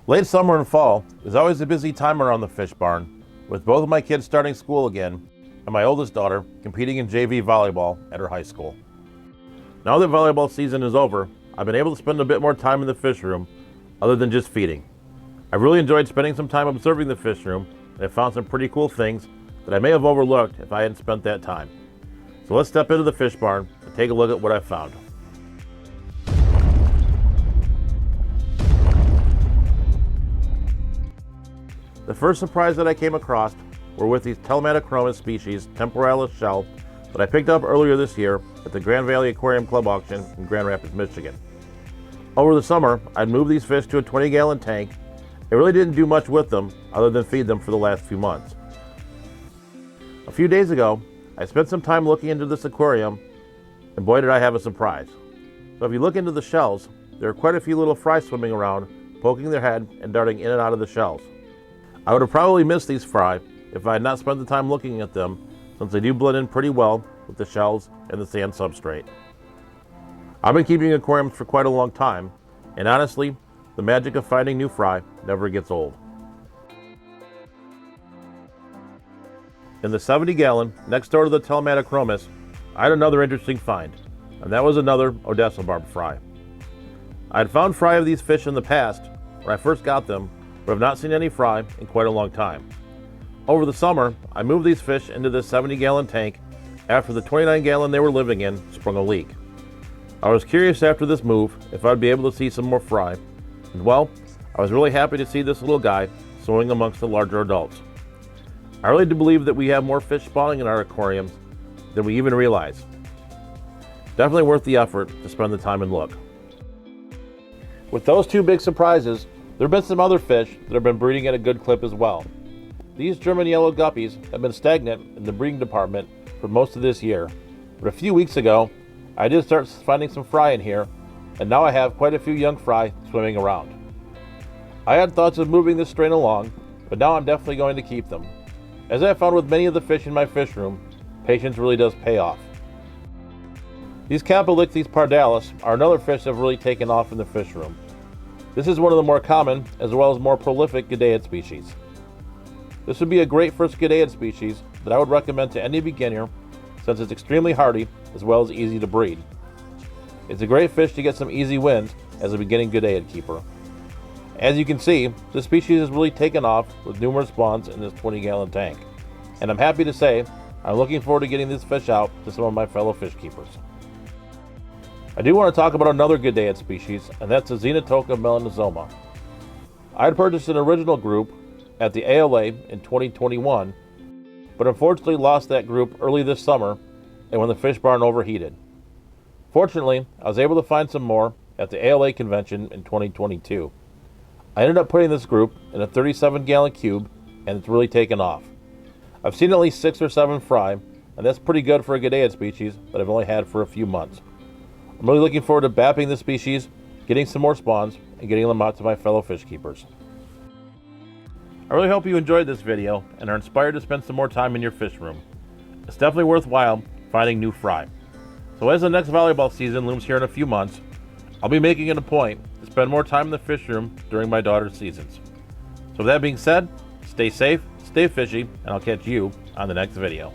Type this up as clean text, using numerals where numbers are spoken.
Late summer and fall is always a busy time around the fish barn, with both of my kids starting school again and my oldest daughter competing in JV volleyball at her high school. Now that volleyball season is over, I've been able to spend a bit more time in the fish room other than just feeding. I've really enjoyed spending some time observing the fish room, and I've found some pretty cool things that I may have overlooked if I hadn't spent that time. So let's step into the fish barn and take a look at what I've found. The first surprise that I came across were with these Chapalichtys species temporalis shell that I picked up earlier this year at the Grand Valley Aquarium Club auction in Grand Rapids, Michigan. Over the summer, I'd moved these fish to a 20-gallon tank. I really didn't do much with them other than feed them for the last few months. A few days ago, I spent some time looking into this aquarium, and boy did I have a surprise. So if you look into the shells, there are quite a few little fry swimming around, poking their head and darting in and out of the shells. I would have probably missed these fry if I had not spent the time looking at them, since they do blend in pretty well with the shells and the sand substrate. I've been keeping aquariums for quite a long time, and honestly, the magic of finding new fry never gets old. In the 70-gallon next door to the Chapalichtys, I had another interesting find, and that was another Odessa Barb fry. I had found fry of these fish in the past when I first got them, but have not seen any fry in quite a long time. Over the summer, I moved these fish into this 70-gallon tank after the 29-gallon they were living in sprung a leak. I was curious after this move if I'd be able to see some more fry, and well, I was really happy to see this little guy swimming amongst the larger adults. I really do believe that we have more fish spawning in our aquariums than we even realize. Definitely worth the effort to spend the time and look. With those two big surprises, there have been some other fish that have been breeding at a good clip as well. These German yellow guppies have been stagnant in the breeding department for most of this year, but a few weeks ago, I did start finding some fry in here, and now I have quite a few young fry swimming around. I had thoughts of moving this strain along, but now I'm definitely going to keep them. As I found with many of the fish in my fish room, patience really does pay off. These Chapalichtys Pardalis are another fish that have really taken off in the fish room. This is one of the more common as well as more prolific Gadaid species. This would be a great first Gadaid species that I would recommend to any beginner since it's extremely hardy as well as easy to breed. It's a great fish to get some easy wins as a beginning Gadaid keeper. As you can see, this species has really taken off with numerous spawns in this 20-gallon tank, and I'm happy to say I'm looking forward to getting this fish out to some of my fellow fish keepers. I do want to talk about another Gadaid species, and that's the Xenotoca Melanosoma. I had purchased an original group at the ALA in 2021, but unfortunately lost that group early this summer and when the fish barn overheated. Fortunately, I was able to find some more at the ALA convention in 2022. I ended up putting this group in a 37-gallon cube, and it's really taken off. I've seen at least 6 or 7 fry, and that's pretty good for a Gadaid species that I've only had for a few months. I'm really looking forward to bapping this species, getting some more spawns, and getting them out to my fellow fish keepers. I really hope you enjoyed this video and are inspired to spend some more time in your fish room. It's definitely worthwhile finding new fry. So as the next volleyball season looms here in a few months, I'll be making it a point to spend more time in the fish room during my daughter's seasons. So with that being said, stay safe, stay fishy, and I'll catch you on the next video.